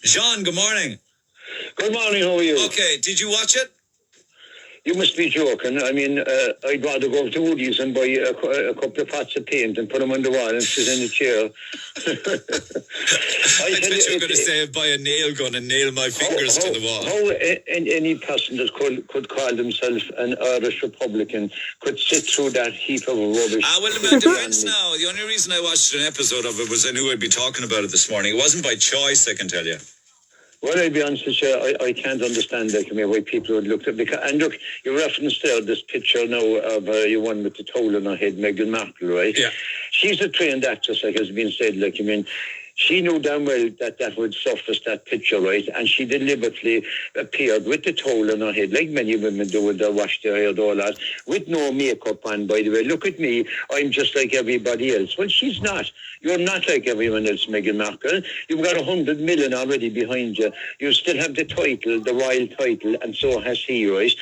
Sean, good morning. Good morning, how are you? Okay, did you watch it? You must be joking. I mean, I'd rather go to Woody's and buy a couple of pots of paint and put them on the wall and sit in the chair. I thought you were going to say buy a nail gun and nail my fingers to the wall. How any person that could call themselves an Irish Republican could sit through that heap of rubbish? Well, in my defence now, the only reason I watched an episode of it was I knew I'd be talking about it this morning. It wasn't by choice, I can tell you. Well, I'll be honest with you, I can't understand why people would look at it. And look, you referenced there this picture now of you one with the towel on her head, Meghan Markle, right? Yeah. She's a trained actress, like has been said. She knew damn well that would surface that picture, right? And she deliberately appeared with the towel on her head, like many women do when they wash their hair and all that, with no makeup on, by the way. Look at me, I'm just like everybody else. Well, she's not. You're not like everyone else, Meghan Markle. You've got 100 million already behind you. You still have the title, the royal title, and so has he, right?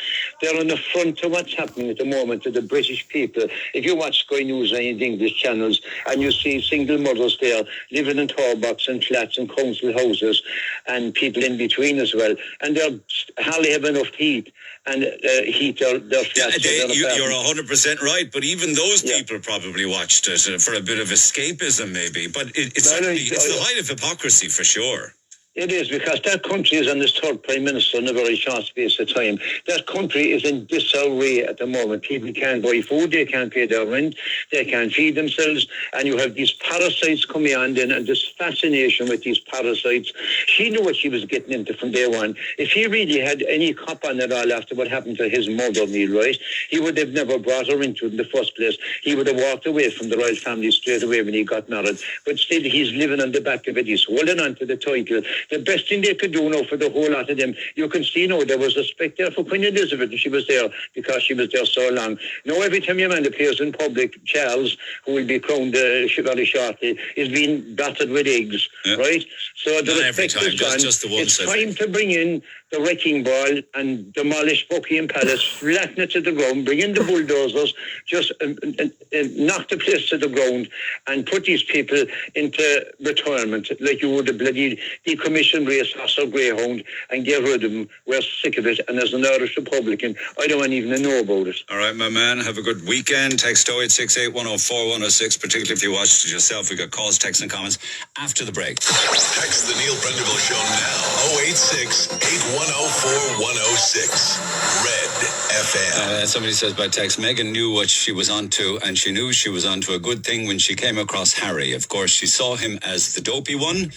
They're on the front of what's happening at the moment to the British people. If you watch Sky News or any of the English channels, and you see single mothers there living in box and flats and council houses and people in between as well, and they hardly have enough heat and heat their flats. You're 100% right, but even those people probably watched it for a bit of escapism maybe, but it's the height of hypocrisy for sure. It is, because that country is on its third Prime Minister in a very short space of time. That country is in disarray at the moment. People can't buy food, they can't pay their rent, they can't feed themselves, and you have these parasites coming on then, and this fascination with these parasites. She knew what she was getting into from day one. If he really had any cop on it all after what happened to his mother, Neil, right, he would have never brought her into it in the first place. He would have walked away from the royal family straight away when he got married. But still, he's living on the back of it. He's holding on to the title. The best thing they could do now for the whole lot of them, you can see now there was respect there for Queen Elizabeth, and she was there because she was there so long. Now every time your man appears in public, Charles, who will be crowned very shortly, is being battered with eggs, right? So the respect is gone. It's time to bring in the wrecking ball and demolish Buckingham Palace, flatten it to the ground, bring in the bulldozers, just knock the place to the ground and put these people into retirement like you would a bloody decommissioned racehorse or greyhound, and get rid of them. We're sick of it, and as an Irish Republican, I don't even know about it. All right, my man, have a good weekend. Text 0868 104 106, particularly if you watched it yourself. We got calls, texts and comments after the break. Text the Neil Prendeville Show now, 086 8104 106. Red FM. Somebody says by text, Meghan knew what she was onto, and she knew she was onto a good thing when she came across Harry. Of course, she saw him as the dopey one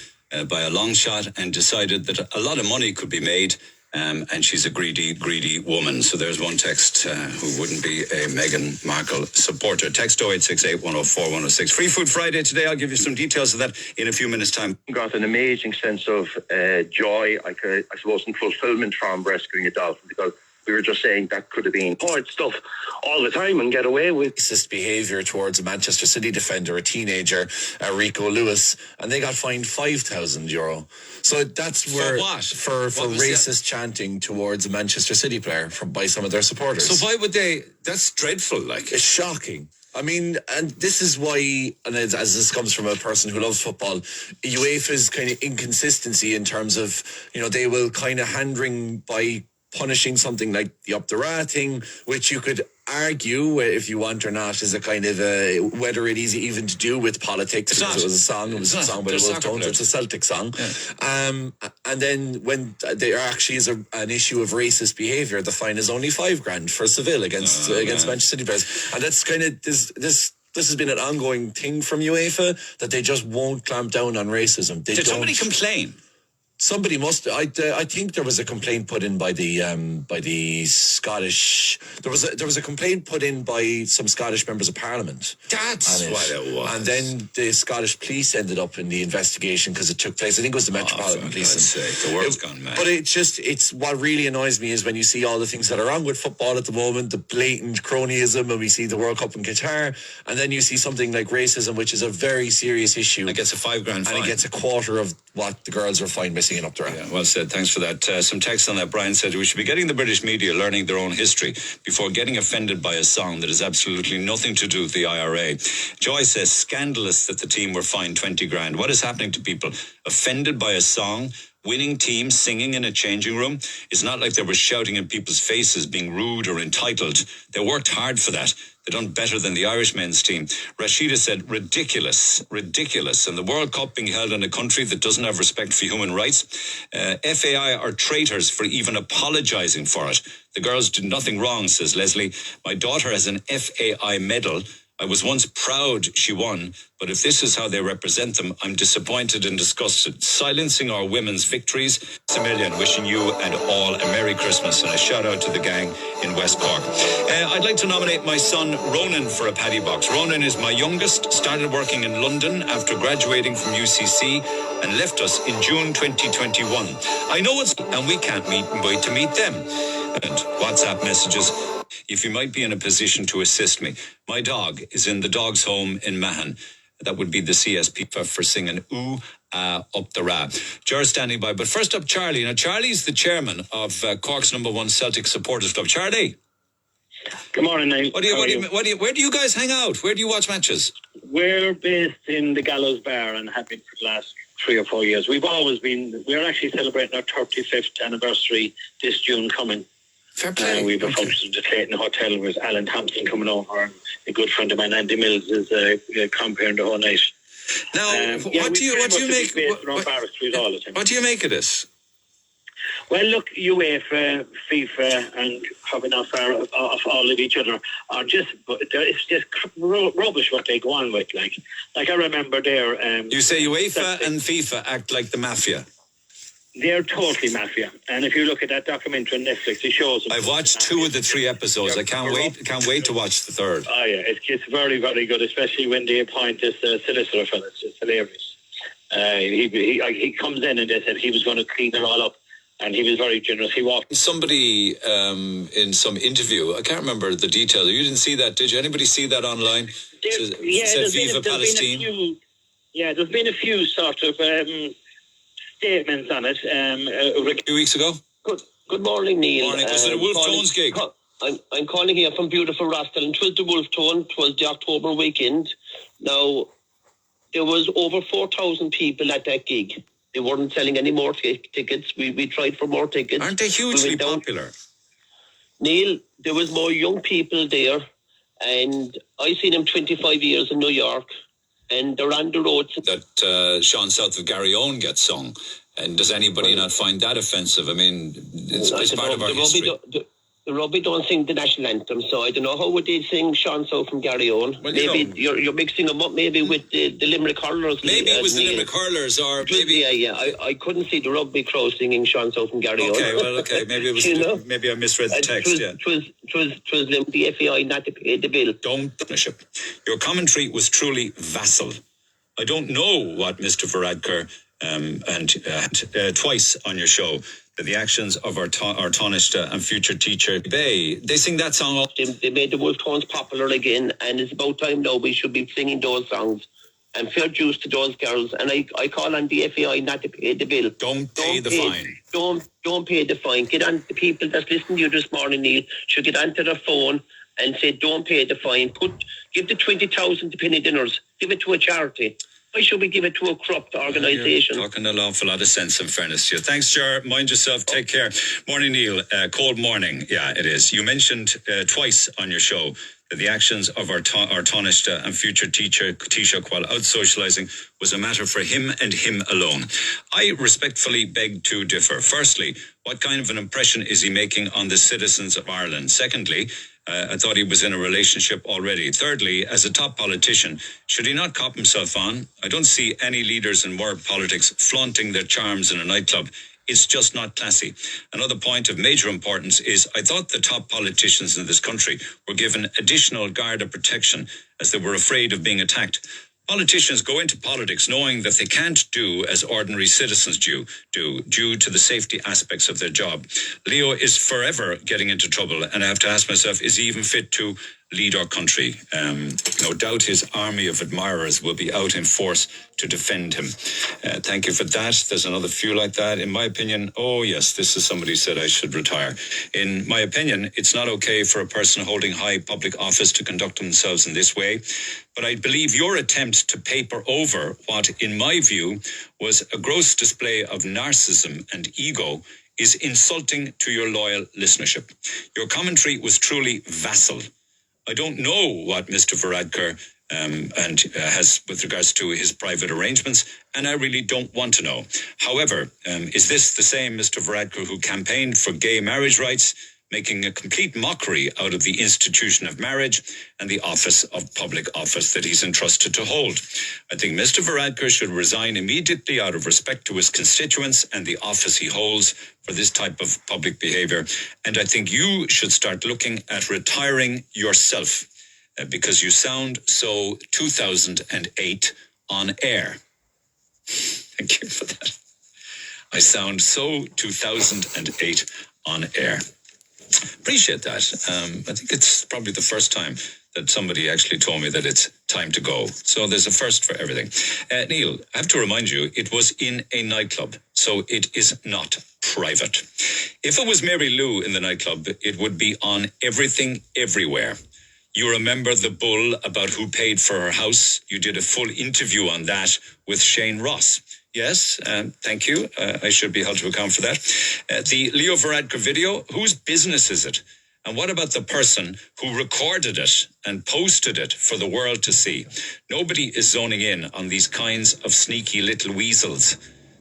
by a long shot and decided that a lot of money could be made, and she's a greedy woman. So there's one text who wouldn't be a Meghan Markle supporter. Text 0868 104 106. Free Food Friday today. I'll give you some details of that in a few minutes' time. Got an amazing sense of joy, I suppose, and fulfillment from rescuing a dolphin, because we were just saying that could have been hard stuff all the time and get away with racist behaviour towards a Manchester City defender, a teenager, Rico Lewis, and they got fined €5,000. So that's where for racist chanting towards a Manchester City player by some of their supporters. So why would they? That's dreadful. It's shocking. I mean, and this is why, and as this comes from a person who loves football, UEFA's kind of inconsistency in terms of, they will kind of hand-wring by punishing something like the up the ra thing, which you could argue, if you want or not, is a kind of whether it is even to do with politics. Because it was a song, it was a song by the Wolf Tones, it's a Celtic song. Yeah. And then when there actually is an issue of racist behaviour, the fine is only $5,000 for Seville against Manchester City players. And that's kind of this has been an ongoing thing from UEFA, that they just won't clamp down on racism. Did somebody complain? Somebody must. I think there was a complaint put in by the Scottish. There was a complaint put in by some Scottish members of Parliament. That's what it was. And then the Scottish police ended up in the investigation because it took place. I think it was the Metropolitan Police. For God's sake, the world's gone mad. But it's what really annoys me is when you see all the things that are wrong with football at the moment, the blatant cronyism, and we see the World Cup in Qatar, and then you see something like racism, which is a very serious issue. It gets a $5,000 fine. And it gets a quarter of what the girls are fined by singing up the Yeah, well said. Thanks for that. Some text on that. Brian said we should be getting the British media learning their own history before getting offended by a song that has absolutely nothing to do with the IRA. Joy says scandalous that the team were fined $20,000. What is happening to people offended by a song winning team singing in a changing room. It's not like they were shouting in people's faces, being rude or entitled. They worked hard for that. They done better than the Irish men's team. Rashida said, ridiculous. And the World Cup being held in a country that doesn't have respect for human rights. FAI are traitors for even apologising for it. The girls did nothing wrong, says Leslie. My daughter has an FAI medal. I was once proud she won, but if this is how they represent them, I'm disappointed and disgusted. Silencing our women's victories. A million, wishing you and all a Merry Christmas and a shout out to the gang in West Cork. I'd like to nominate my son Ronan for a paddy box. Ronan is my youngest, started working in London after graduating from UCC and left us in June 2021. I know it's, and we can't wait to meet them. And WhatsApp messages. If you might be in a position to assist me, my dog is in the dog's home in Mahon. That would be the CSP for singing Ooh, Up the Ra. Ger standing by. But first up, Charlie. Now, Charlie's the chairman of Cork's #1 Celtic Supporters Club. Charlie. Good morning, Niall. Where do you guys hang out? Where do you watch matches? We're based in the Gallows Bar and have been for the last 3 or 4 years. We're actually celebrating our 35th anniversary this June coming. Fair play. We've a function at the Clayton Hotel with Alan Thompson coming over, and a good friend of mine, Andy Mills, is compering the whole night. Now, what do you make of this? Well, look, UEFA, FIFA, and having off all of each other it's just rubbish what they go on with. Like I remember there. You say UEFA and FIFA act like the mafia. They're totally mafia, and if you look at that documentary on Netflix, it shows them. I've watched 2 of the 3 episodes. I can't wait to watch the 3rd. Oh yeah, it's very, very good, especially when they appoint this solicitor fellow. It's just hilarious. He comes in and they said he was going to clean it all up, and he was very generous. He walked. Somebody in some interview, I can't remember the details. You didn't see that, did you? Anybody see that online? There's been a few sort of statements on it. A few weeks ago? Good morning, Neil. Morning. Was it a Wolf Tones gig? I'm calling here from beautiful Rostel, and 'twas the Wolf Tone. 'Twas the October weekend. Now, there was over 4,000 people at that gig. They weren't selling any more tickets. We tried for more tickets. Aren't they hugely popular? Neil, there was more young people there, and I seen them 25 years in New York. And they're on the road. That Sean south of Garryowen gets sung. And does anybody not find that offensive? I mean, it's part of our history. The rugby don't sing the national anthem, so I don't know how would they sing Sean South from Garryowen. Well, maybe you're mixing them up maybe with the Limerick Hurlers. Maybe it was the Limerick Hurlers, or maybe... Yeah. I couldn't see the rugby crowd singing Sean South from Garryowen. Okay. Maybe it was... Maybe I misread the text, Twas the FAI not to pay the bill. Don't punish it. Your commentary was truly vassal. I don't know what Mr. Varadkar and twice on your show, that the actions of our Taoiseach and future teacher Bay, they sing that song. They made the Wolf Tones popular again, and it's about time now we should be singing those songs. And fair dues to those girls. And I call on the FAI not to pay the bill. Don't pay the fine. Don't pay the fine. Get on the people that's listening to you this morning, Neil, should get onto their phone and say don't pay the fine. Give the 20,000 to penny dinners. Give it to a charity. Why should we give it to a corrupt organisation? You're talking an awful lot of sense, in fairness to you. Thanks, Ger. Mind yourself. Take care. Morning, Neil. Cold morning. Yeah, it is. You mentioned twice on your show that the actions of our Taoiseach and future teacher Taoiseach while out socialising was a matter for him and him alone. I respectfully beg to differ. Firstly, what kind of an impression is he making on the citizens of Ireland? Secondly, I thought he was in a relationship already. Thirdly, as a top politician, should he not cop himself on? I don't see any leaders in world politics flaunting their charms in a nightclub. It's just not classy. Another point of major importance is I thought the top politicians in this country were given additional guard of protection as they were afraid of being attacked. Politicians go into politics knowing that they can't do as ordinary citizens do due to the safety aspects of their job. Leo is forever getting into trouble, and I have to ask myself, is he even fit to lead our country. No doubt his army of admirers will be out in force to defend him. Thank you for that. There's another few like that. In my opinion, oh yes, this is somebody said I should retire. In my opinion, it's not okay for a person holding high public office to conduct themselves in this way. But I believe your attempt to paper over what, in my view, was a gross display of narcissism and ego is insulting to your loyal listenership. Your commentary was truly vassal. I don't know what Mr. Varadkar has with regards to his private arrangements, and I really don't want to know. However, is this the same Mr. Varadkar who campaigned for gay marriage rights, making a complete mockery out of the institution of marriage and the office of public office that he's entrusted to hold? I think Mr. Varadkar should resign immediately out of respect to his constituents and the office he holds for this type of public behaviour. And I think you should start looking at retiring yourself because you sound so 2008 on air. Thank you for that. I sound so 2008 on air. Appreciate that. I think it's probably the first time that somebody actually told me that it's time to go. So there's a first for everything. Neil, I have to remind you, it was in a nightclub, so it is not private. If it was Mary Lou in the nightclub, it would be on Everything Everywhere. You remember the bull about who paid for her house? You did a full interview on that with Shane Ross. Yes, thank you. I should be held to account for that. The Leo Varadkar video, whose business is it? And what about the person who recorded it and posted it for the world to see? Nobody is zoning in on these kinds of sneaky little weasels.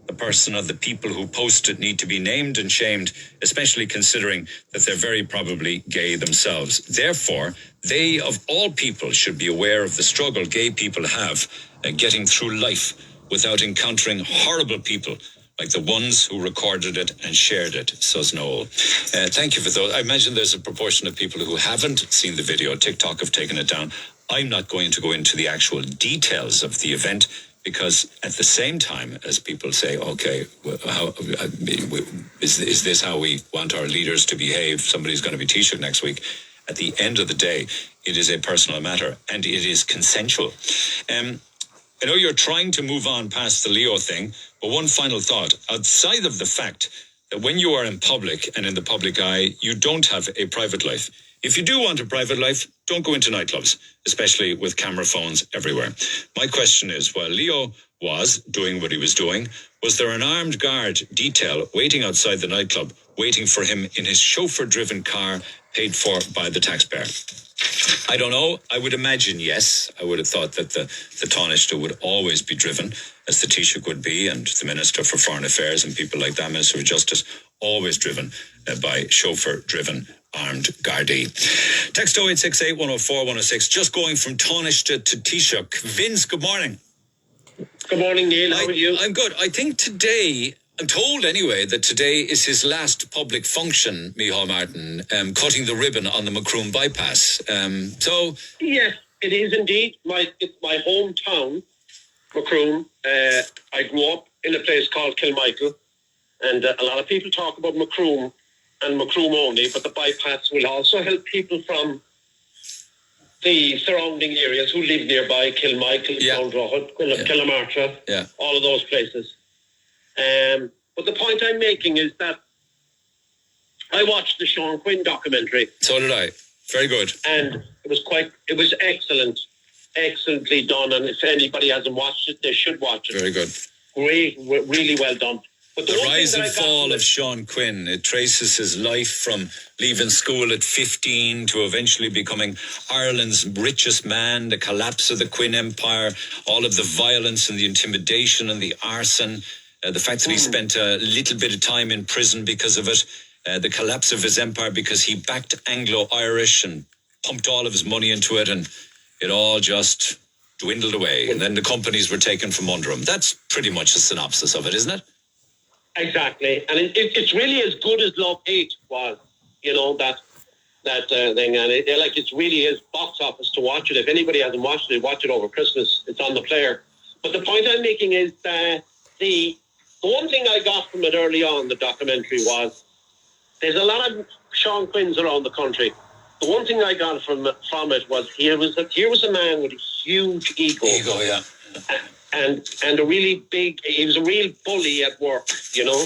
The person or the people who post it need to be named and shamed, especially considering that they're very probably gay themselves. Therefore, they, of all people, should be aware of the struggle gay people have getting through life without encountering horrible people like the ones who recorded it and shared it, says Noel. Thank you for those. I imagine there's a proportion of people who haven't seen the video. TikTok have taken it down. I'm not going to go into the actual details of the event because at the same time as people say, okay, is this how we want our leaders to behave? Somebody's going to be Taoiseach next week. At the end of the day, it is a personal matter and it is consensual. I know you're trying to move on past the Leo thing, but one final thought. Outside of the fact that when you are in public and in the public eye, you don't have a private life. If you do want a private life, don't go into nightclubs, especially with camera phones everywhere. My question is, while Leo was doing what he was doing, was there an armed guard detail waiting outside the nightclub, waiting for him in his chauffeur-driven car paid for by the taxpayer? I don't know. I would imagine yes. I would have thought that the Taoiseach would always be driven, as the Taoiseach would be, and the Minister for Foreign Affairs and people like that, Minister of Justice, always driven by chauffeur-driven armed Gardaí. Text 0868 104 106. Just going from Taoiseach to Taoiseach. Vince, good morning. Good morning, Neil. How are you? I'm good. I think today, I'm told anyway, that today is his last public function, Micheal Martin, cutting the ribbon on the Macroom Bypass. Yes, it is indeed. It's my hometown, Macroom. I grew up in a place called Kilmichael, and a lot of people talk about Macroom and Macroom only, but the bypass will also help people from the surrounding areas who live nearby, Kilmichael, Downroad, Killamartra, all of those places. But the point I'm making is that I watched the Sean Quinn documentary. So did I. Very good. And it was excellently done. And if anybody hasn't watched it, they should watch it. Very good. Great, really well done. But the rise and fall of Sean Quinn, it traces his life from leaving school at 15 to eventually becoming Ireland's richest man, the collapse of the Quinn Empire, all of the violence and the intimidation and the arson, the fact that he spent a little bit of time in prison because of it, the collapse of his empire because he backed Anglo-Irish and pumped all of his money into it, and it all just dwindled away. And then the companies were taken from under him. That's pretty much a synopsis of it, isn't it? Exactly. And it's really as good as Love Hate was, that thing. And it really is box office to watch it. If anybody hasn't watched it, watch it over Christmas. It's on the player. But the point I'm making is that the one thing I got from it early on, the documentary, was there's a lot of Sean Quinns around the country the one thing I got from it was here was a man with a huge ego. Ego, yeah. And a really big, he was a real bully at work, you know.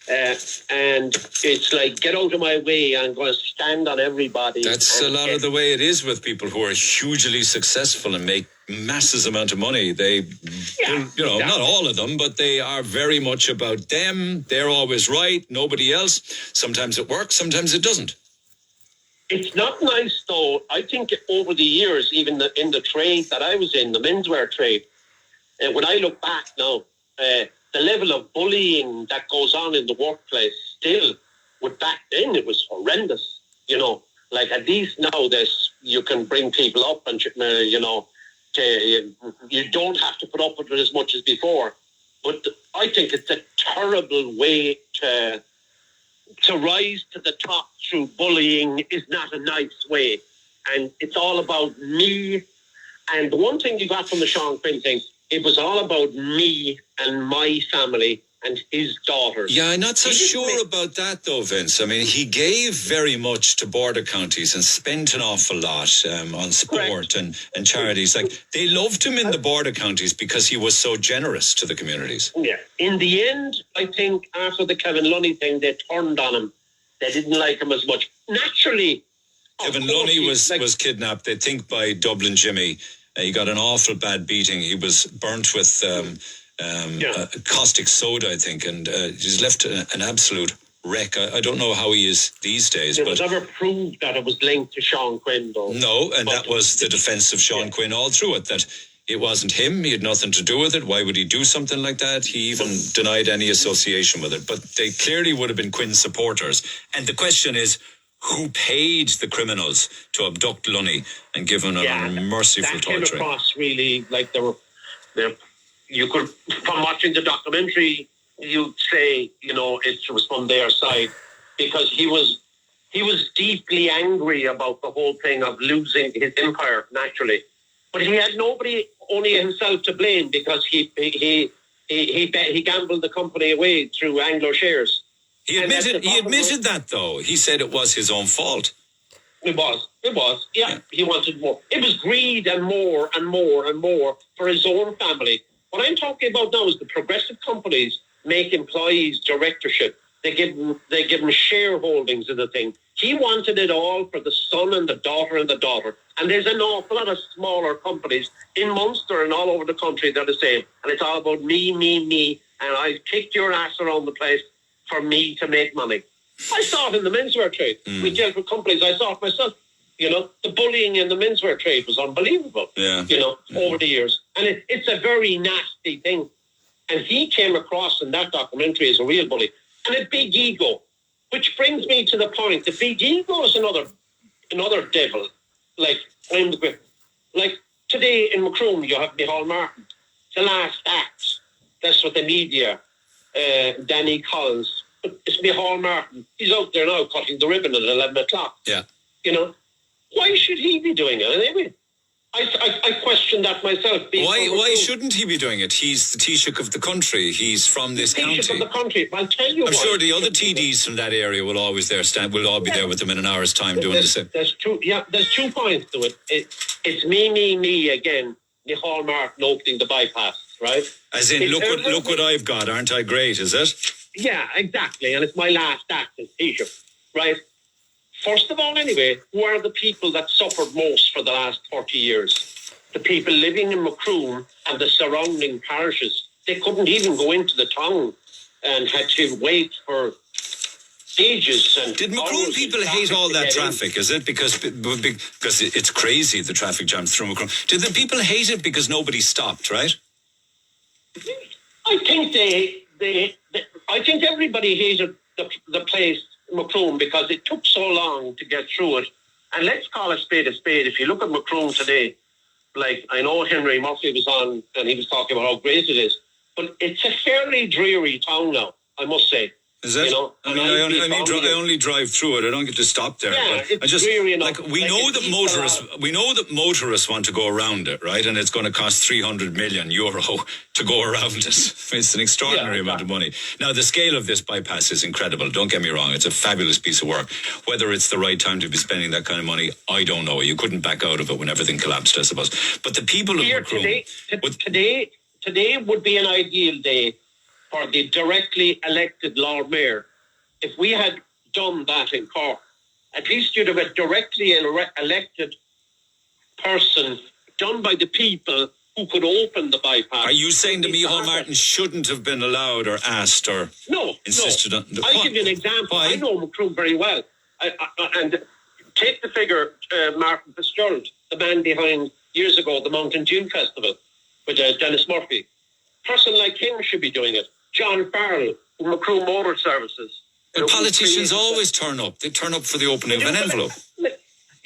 And it's like, get out of my way, I'm going to stand on everybody. That's a lot of the way it is with people who are hugely successful and make masses amount of money. They, not all of them, but they are very much about them. They're always right, nobody else. Sometimes it works, sometimes it doesn't. It's not nice, though. I think over the years, even in the trade that I was in, the menswear trade, when I look back now, the level of bullying that goes on in the workplace still, with back then, it was horrendous. You know, like at least now you can bring people up and, you don't have to put up with it as much as before. But I think it's a terrible way to rise to the top through bullying is not a nice way. And it's all about me. And the one thing you got from the Sean Quinn thing, it was all about me and my family and his daughters. Yeah, I'm not so sure about that, though, Vince. I mean, he gave very much to border counties and spent an awful lot on sport and charities. Like, they loved him in the border counties because he was so generous to the communities. Yeah. In the end, I think after the Kevin Lunny thing, they turned on him. They didn't like him as much. Naturally, Kevin Lunny was kidnapped, they think, by Dublin Jimmy. He got an awful bad beating. He was burnt with caustic soda, I think, and he's left an absolute wreck. I don't know how he is these days. It was never proved that it was linked to Sean Quinn, though. No, and that was the defence of Sean Quinn all through it, that it wasn't him. He had nothing to do with it. Why would he do something like that? He even denied any association with it. But they clearly would have been Quinn supporters. And the question is, who paid the criminals to abduct Lunny and give him unmerciful torture? That came across really like you could, from watching the documentary, you'd say, it was from their side, because he was deeply angry about the whole thing of losing his empire, naturally. But he had nobody, only himself, to blame, because he gambled the company away through Anglo shares. He admitted that, though. He said it was his own fault. It was. Yeah, he wanted more. It was greed and more and more and more for his own family. What I'm talking about now is the progressive companies make employees directorship. They give them shareholdings in the thing. He wanted it all for the son and the daughter and the daughter. And there's an awful lot of smaller companies in Munster and all over the country that are the same. And it's all about me, and I kicked your ass around the place for me to make money. I saw it in the menswear trade. We dealt with companies. I saw it myself. The bullying in the menswear trade was unbelievable. Yeah. Over the years. And it's a very nasty thing. And he came across in that documentary as a real bully. And a big ego. Which brings me to the point. The big ego is another devil. Like today in Macroom, you have Micheal Martin. The last act. That's what the media, Danny Collins. But it's Micheal Martin. He's out there now cutting the ribbon at 11 o'clock. Yeah. Why should he be doing it anyway? I question that myself. Why shouldn't he be doing it? He's the Taoiseach of the country. He's from this county. Taoiseach of the country. I'll tell you. I'm sure the other TDs from that area will always will all be there with them in an hour's time doing the same. There's two points to it. It's me again. Micheal Martin opening the bypass, right? As in, look what I've got. Aren't I great? Is it? Yeah, exactly. And it's my last act as Taoiseach, right? First of all, anyway, who are the people that suffered most for the last 30 years? The people living in Macroom and the surrounding parishes. They couldn't even go into the town and had to wait for ages. And did Macroom people hate all that traffic? Is it because it's crazy, the traffic jams through Macroom? Did the people hate it because nobody stopped? Right? I think I think everybody hated the place. Macroom, because it took so long to get through it. And let's call a spade a spade. If you look at Macroom today, like I know Henry Murphy was on and he was talking about how great it is, but it's a fairly dreary town now, I must say. Is it? You know, I mean, I only drive through it. I don't get to stop there. Yeah, but it's dreary enough. like we know that motorists want to go around it, right? And it's going to cost €300 million to go around it. It's an extraordinary amount of money. Now, the scale of this bypass is incredible. Don't get me wrong; it's a fabulous piece of work. Whether it's the right time to be spending that kind of money, I don't know. You couldn't back out of it when everything collapsed, I suppose. But the people of Macroom... Today would be an ideal day for the directly elected Lord Mayor. If we had done that in Cork, at least you'd have a directly elected person done by the people who could open the bypass. Are you saying that Micheal Martin shouldn't have been allowed or asked or insisted on... I'll give you an example. Why? I know Macroom very well. And take the figure, Martin Fitzgerald, the man behind, years ago, the Mountain Dew Festival with Dennis Murphy. A person like him should be doing it. John Farrell, Macroom Motor Services. But politicians always turn up. They turn up for the opening of an envelope.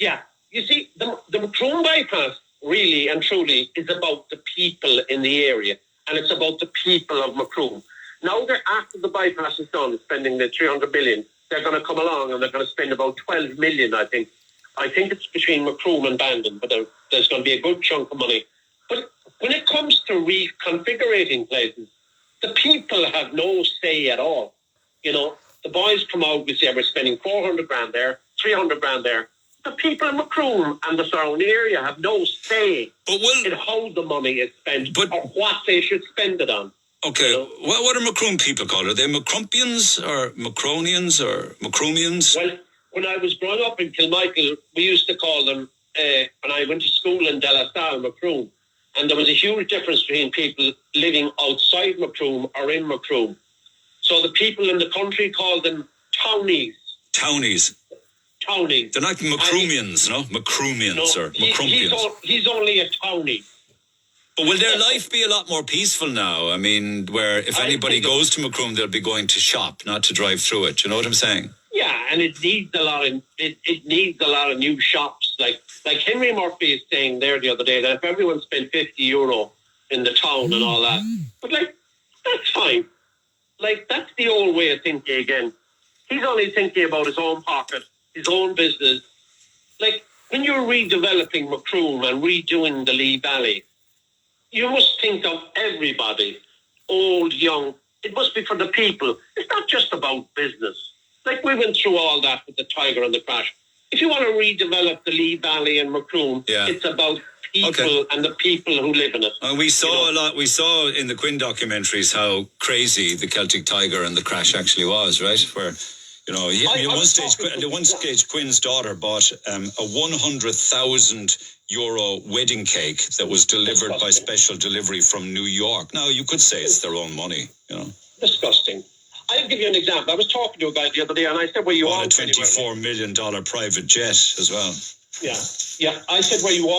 Yeah. You see, the Macroom bypass really and truly is about the people in the area, and it's about the people of Macroom. Now, after the bypass is done, spending the 300 million, they're going to come along and they're going to spend about 12 million, I think. I think it's between Macroom and Bandon, but there's going to be a good chunk of money. But when it comes to reconfiguring places, the people have no say at all. You know, the boys come out, we say we're spending 400 grand there, 300 grand there. The people in Macroom and the surrounding area have no say in how the money is spent or what they should spend it on. Okay, you know? What are Macroom people called? Are they Macrumpians or Macronians or Macroomians? Well, when I was growing up in Kilmichael, we used to call them, when I went to school in Delasal, Macroom, and there was a huge difference between people living outside Macroom or in Macroom. So the people in the country called them townies. Townies. Townies. They're not Macroomians, no? Macroomians or Macrumpians. He's only a townie. But will their life be a lot more peaceful now? I mean, where if anybody goes to Macroom, they'll be going to shop, not to drive through it. You know what I'm saying? Yeah, and it needs a lot of it needs a lot of new shops. Like Henry Murphy is saying there the other day that if everyone spent €50 in the town and all that, but that's fine. Like, that's the old way of thinking again. He's only thinking about his own pocket, his own business. Like, when you're redeveloping Macroom and redoing the Lee Valley, you must think of everybody, old, young. It must be for the people. It's not just about business. Like, we went through all that with the Tiger and the crash. If you want to redevelop the Lee Valley and Macroom, it's about people and the people who live in it. We saw a lot. We saw in the Quinn documentaries how crazy the Celtic Tiger and the crash actually was, right? Where, you know, at one stage, Quinn's daughter bought a €100,000 wedding cake that was delivered by special delivery from New York. Now, you could say it's their own money, you know. Disgusting. I'll give you an example. I was talking to a guy the other day, and I said, "Were you out?" A $24 million private jet as well. Yeah. I said, "Were you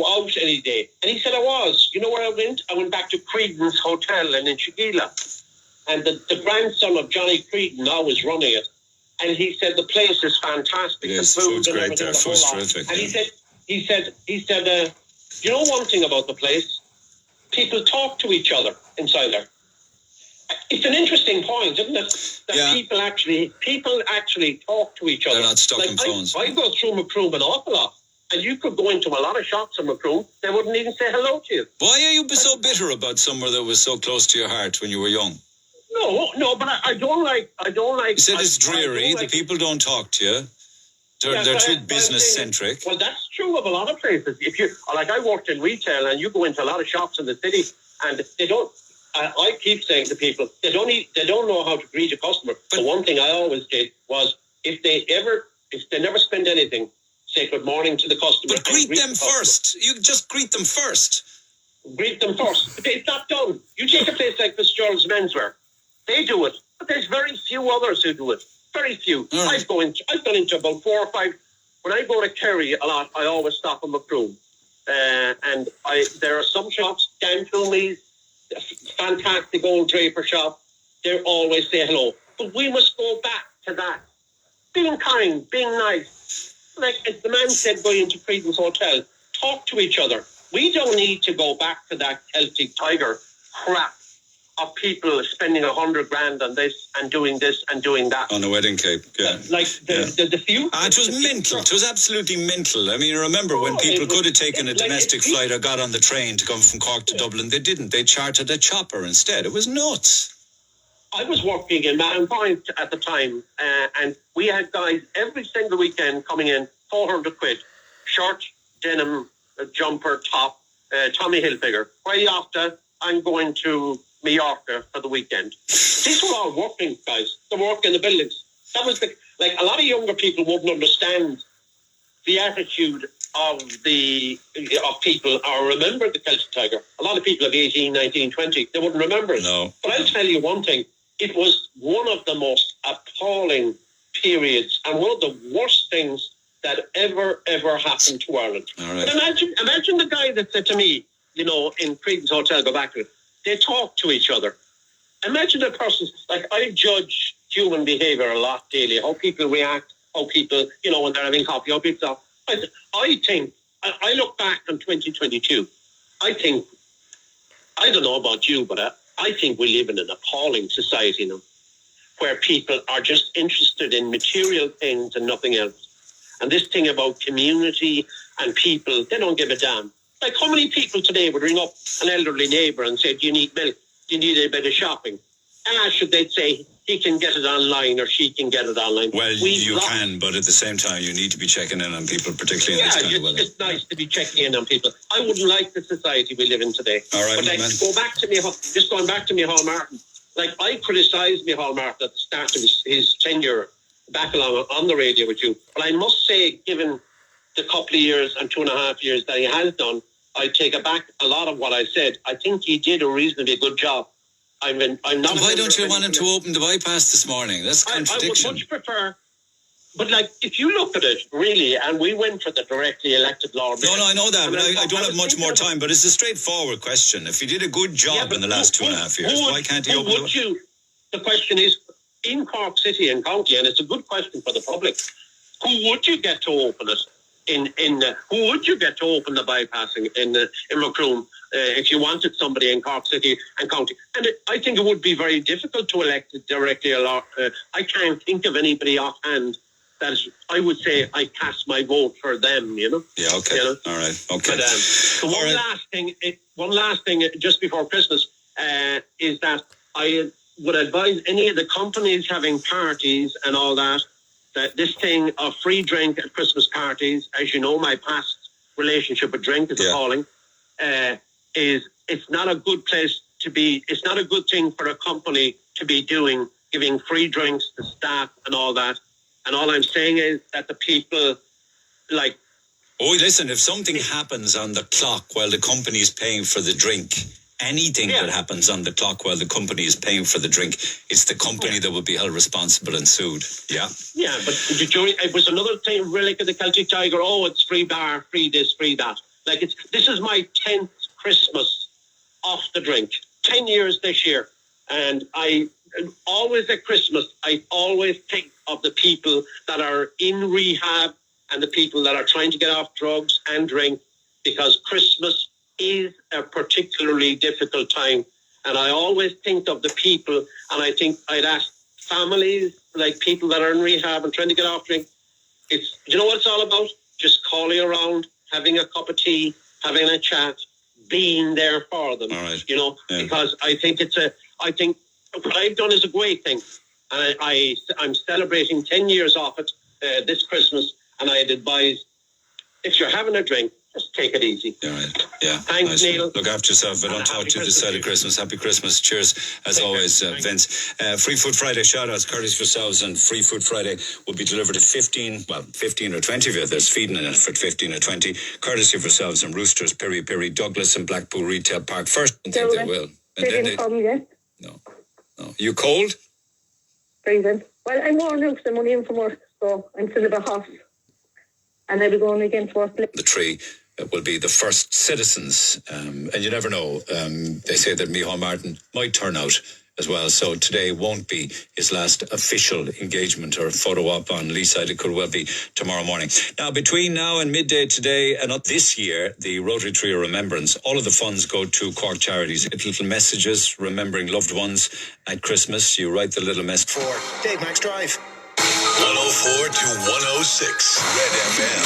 out any day?" And he said, "I was." You know where I went? I went back to Creedon's Hotel in Inchigeela, and the grandson of Johnny Creedon now is running it. And he said the place is fantastic. Yes, the food's great there. Food's terrific. And he said, you know one thing about the place? People talk to each other inside there. It's an interesting point, isn't it? That people actually talk to each other. They're not stuck in phones. I go through Macroom an awful lot, and you could go into a lot of shops in Macroom. They wouldn't even say hello to you. Why are you so bitter about somewhere that was so close to your heart when you were young? No, but I don't like. You said it's dreary. The people don't talk to you. They're too business centric. Well, that's true of a lot of places. If you I worked in retail, and you go into a lot of shops in the city, and they don't. I keep saying to people, they don't know how to greet a customer. But the one thing I always did was, if they never spend anything, say good morning to the customer. But greet them first. You just greet them first. Greet them first. It's not done. You take a place like Fitzgerald's Menswear. They do it, but there's very few others who do it. Very few. Right. I've gone into about 4 or 5. When I go to Kerry a lot, I always stop in Macroom. And there are some shops, Dan Toomey's, fantastic old draper shop. They always say hello. But we must go back to that. Being kind, being nice. Like as the man said going into Creedon's Hotel, talk to each other. We don't need to go back to that Celtic Tiger crap of people spending 100 grand on this and doing that. On a wedding cake, yeah. Like the few. It was mental. It was absolutely mental. I mean, remember when people could have taken a domestic flight or got on the train to come from Cork to Dublin, they didn't. They chartered a chopper instead. It was nuts. I was working in Mahon Point at the time, and we had guys every single weekend coming in, 400 quid, shirt, denim, jumper, top, Tommy Hilfiger. Quite often, I'm going to Mallorca for the weekend. These were all working guys. They work in the buildings. That was a lot of younger people wouldn't understand the attitude of people or remember the Celtic Tiger. A lot of people of 18, 19, 20, they wouldn't remember it. No. But I'll tell you one thing. It was one of the most appalling periods and one of the worst things that ever happened to Ireland. All right. But imagine the guy that said to me, in Creedon's Hotel, go back to it, they talk to each other. Imagine a person, like I judge human behaviour a lot daily, how people react, how people, when they're having coffee, how people talk. I think, I look back on 2022, I think, I don't know about you, but I think we live in an appalling society now where people are just interested in material things and nothing else. And this thing about community and people, they don't give a damn. Like how many people today would ring up an elderly neighbour and say, do you need milk? Do you need a bit of shopping? And should they say, he can get it online or she can get it online. Well, you can, but at the same time, you need to be checking in on people, particularly in this kind of weather. It's nice to be checking in on people. I wouldn't like the society we live in today. All right, but going back to Micheal Martin, like I criticised Micheal Martin at the start of his tenure back along on the radio with you. But I must say, given the couple of years and 2.5 years that he has done, I take back a lot of what I said. I think he did a reasonably good job. I'm not. Why don't you want him to open the bypass this morning? That's a contradiction. I would much prefer. But if you look at it, really, and we went for the directly elected Lord Mayor. No, I know that, but I don't have much more time. But it's a straightforward question. If he did a good job in the last 2.5 years, why can't he open it? The question is, in Cork City and County, and it's a good question for the public, who would you get to open it? Who would you get to open the bypass in Macroom if you wanted somebody in Cork City and County? And I think it would be very difficult to elect directly. I can't think of anybody offhand that I would say I cast my vote for them. Yeah. Okay. All right. Okay. But one last thing, just before Christmas, is that I would advise any of the companies having parties and all that this thing of free drink at Christmas parties, as you know, my past relationship with drink is appalling, it's not a good place to be. It's not a good thing for a company to be giving free drinks to staff and all that. And all I'm saying is that the people, oh, listen, if something happens on the clock while the company is paying for the drink, anything that happens on the clock while the company is paying for the drink, it's the company that would be held responsible and sued. Yeah. Yeah, but it was another thing, really, like the Celtic Tiger. Oh, it's free bar, free this, free that. This is my 10th Christmas off the drink. 10 years this year. And I always at Christmas, I always think of the people that are in rehab and the people that are trying to get off drugs and drink, because Christmas is a particularly difficult time. And I always think of the people, and I think I'd ask families, like people that are in rehab and trying to get off drink, you know what it's all about? Just calling around, having a cup of tea, having a chat, being there for them. All right. Because I think I think what I've done is a great thing. And I'm celebrating 10 years off it this Christmas, and I'd advise, if you're having a drink, just take it easy. All right. Yeah. Thanks, nice. Neil. Look after yourself. I don't talk to you this side of Christmas. Happy Christmas. Cheers. As always, Vince. Free Food Friday shout-outs, courtesy of yourselves, and Free Food Friday will be delivered to 15 or 20 of you. There's feeding in it for 15 or 20. Courtesy of yourselves and Roosters, Piri Piri, Douglas and Blackpool Retail Park. First, I think they will. And they didn't come yet. No. You cold? Freezing. Well, I'm worn out. I'm only in from work, so I'm still a bit hot. And I'll be going again to work. The tree will be the first citizens, and you never know. They say that Micheal Martin might turn out as well. So today won't be his last official engagement or photo op on Leeside. It could well be tomorrow morning. Now, between now and midday today and not this year, the Rotary Tree of Remembrance, all of the funds go to Cork charities. Little messages remembering loved ones at Christmas. You write the little message. For Dave Max Drive. 104 to 106 Red FM.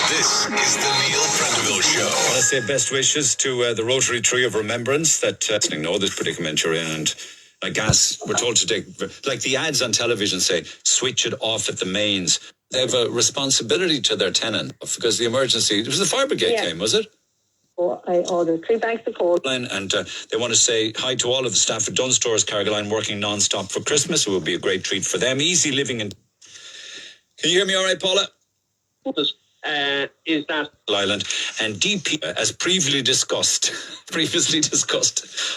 This is the Neil Prendeville Show. I want to say best wishes to the Rotary Tree of Remembrance that know this predicament you're in. And like gas, we're told to take, like the ads on television say, switch it off at the mains. They have a responsibility to their tenant because the emergency, it was the fire brigade came, was it? I ordered 3 bags of coal. And they want to say hi to all of the staff at Dunn Stores, Carrigaline, working non-stop for Christmas. It will be a great treat for them. Easy living in... Can you hear me all right, Paula? Is that Island and DP, as previously discussed,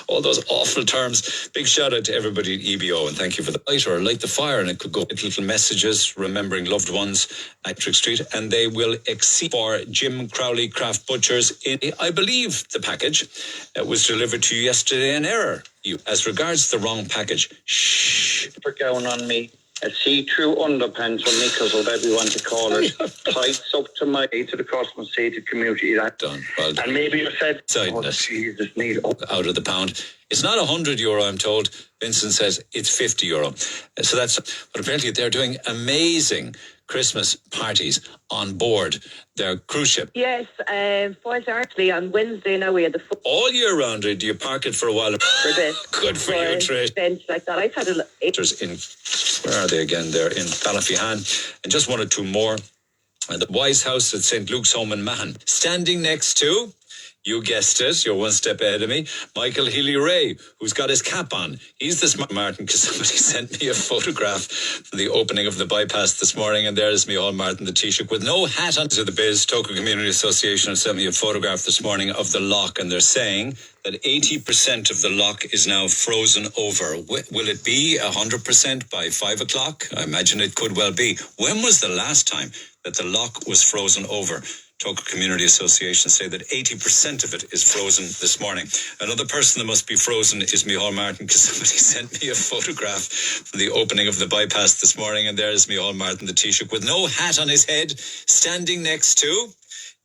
all those awful terms. Big shout out to everybody at EBO and thank you for the light the fire, and it could go little messages remembering loved ones at Trick Street, and they will exceed for Jim Crowley Craft Butchers. I believe the package was delivered to you yesterday in error. As regards the wrong package, for going on me? A see-through underpants or knickers, or whatever you want to call it, tights up to the customer seated community. That done. Well done. And maybe you said, Jesus, Neil, out of the pound. It's not €100, I'm told. Vincent says it's €50. So that's, but apparently they're doing amazing Christmas parties on board their cruise ship. Yes, actually on Wednesday now we had the all year round. Do you park it for a while? For this. Good for you, Trish. Events like that. I've had where are they again? They're in Ballyfihan, and just one or two more. And the Wise House at St. Luke's Home in Mahon. Standing next to, you guessed it, you're one step ahead of me, Micheal Healy-Rae, who's got his cap on. He's the smart Martin, because somebody sent me a photograph from the opening of the bypass this morning, and there's Micheal Martin, the Taoiseach, with no hat on. To the biz, Toca Community Association sent me a photograph this morning of the lock, and they're saying that 80% of the lock is now frozen over. Will it be 100% by 5 o'clock? I imagine it could well be. When was the last time that the lock was frozen over? Toca Community Association say that 80% of it is frozen this morning. Another person that must be frozen is Micheal Martin, because somebody sent me a photograph from the opening of the bypass this morning, and there's Micheal Martin, the Taoiseach, with no hat on his head, standing next to,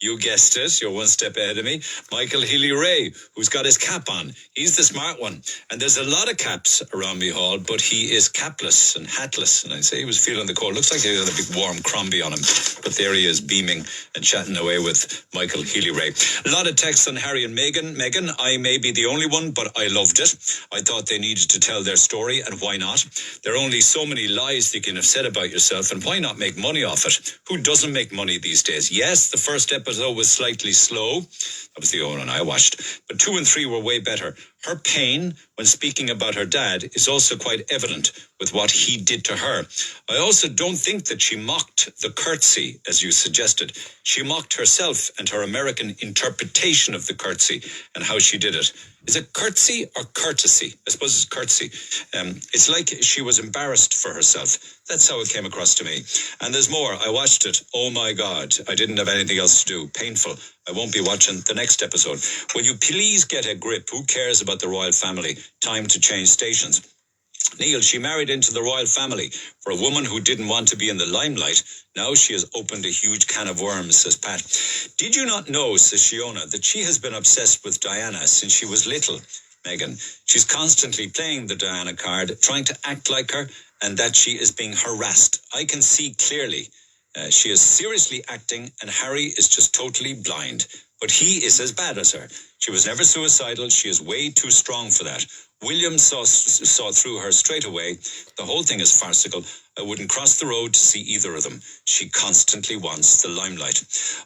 you guessed it, you're one step ahead of me, Micheal Healy-Rae, who's got his cap on. He's the smart one. And there's a lot of caps around Micheal, but he is capless and hatless. And I say he was feeling the cold. Looks like he had a big warm crombie on him. But there he is, beaming and chatting away with Micheal Healy-Rae. A lot of texts on Harry and Meghan. Meghan, I may be the only one, but I loved it. I thought they needed to tell their story, and why not? There are only so many lies you can have said about yourself, and why not make money off it? Who doesn't make money these days? Yes, the first episode was slightly slow. That was the only one I watched. But 2 and 3 were way better. Her pain when speaking about her dad is also quite evident with what he did to her. I also don't think that she mocked the curtsy, as you suggested. She mocked herself and her American interpretation of the curtsy and how she did it. Is it curtsy or courtesy? I suppose it's curtsy. It's like she was embarrassed for herself. That's how it came across to me. And there's more. I watched it. Oh my God. I didn't have anything else to do. Painful. I won't be watching the next episode. Will you please get a grip? Who cares about the royal family? Time to change stations. Neil, she married into the royal family for a woman who didn't want to be in the limelight. Now she has opened a huge can of worms, says Pat. Did you not know, says Shiona, that she has been obsessed with Diana since she was little? Meghan, she's constantly playing the Diana card, trying to act like her, and that she is being harassed. I can see clearly. She is seriously acting, and Harry is just totally blind. But he is as bad as her. She was never suicidal. She is way too strong for that. William saw through her straight away. The whole thing is farcical. I wouldn't cross the road to see either of them. She constantly wants the limelight.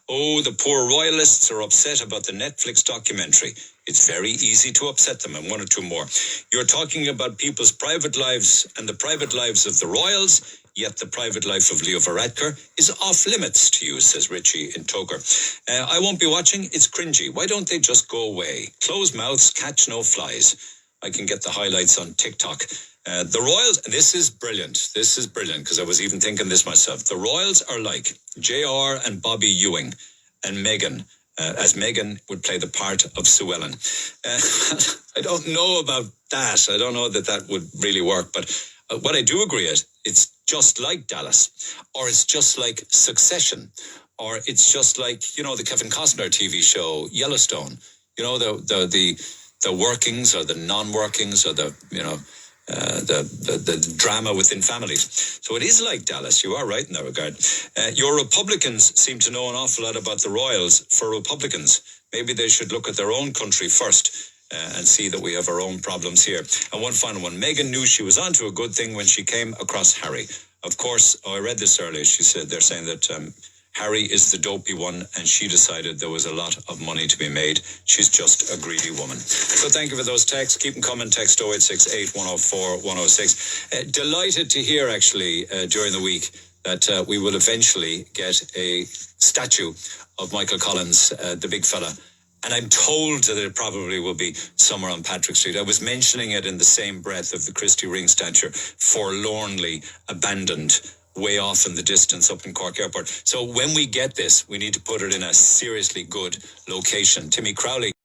Oh, the poor royalists are upset about the Netflix documentary. It's very easy to upset them. And 1 or 2 more. You're talking about people's private lives and the private lives of the royals, yet the private life of Leo Varadkar is off limits to you, says Richie in Toker. I won't be watching. It's cringy. Why don't they just go away? Closed mouths catch no flies. I can get the highlights on TikTok. The royals, this is brilliant. This is brilliant, because I was even thinking this myself. The royals are like JR and Bobby Ewing and Meghan as Meghan would play the part of Sue Ellen. I don't know about that. I don't know that would really work. But what I do agree is it's just like Dallas, or it's just like Succession, or it's just like, the Kevin Costner TV show Yellowstone. The workings or the non-workings or the drama within families. So it is like Dallas. You are right in that regard. Your Republicans seem to know an awful lot about the royals. For Republicans, maybe they should look at their own country first and see that we have our own problems here. And one final one. Meghan knew she was onto a good thing when she came across Harry. Of course, I read this earlier. She said they're saying that Harry is the dopey one, and she decided there was a lot of money to be made. She's just a greedy woman. So thank you for those texts. Keep them coming. Text 0868 104 106. Delighted to hear, actually, during the week that we will eventually get a statue of Michael Collins, the big fella. And I'm told that it probably will be somewhere on Patrick Street. I was mentioning it in the same breath of the Christy Ring statue, forlornly abandoned way off in the distance up in Cork Airport. So when we get this, we need to put it in a seriously good location. Timmy Crowley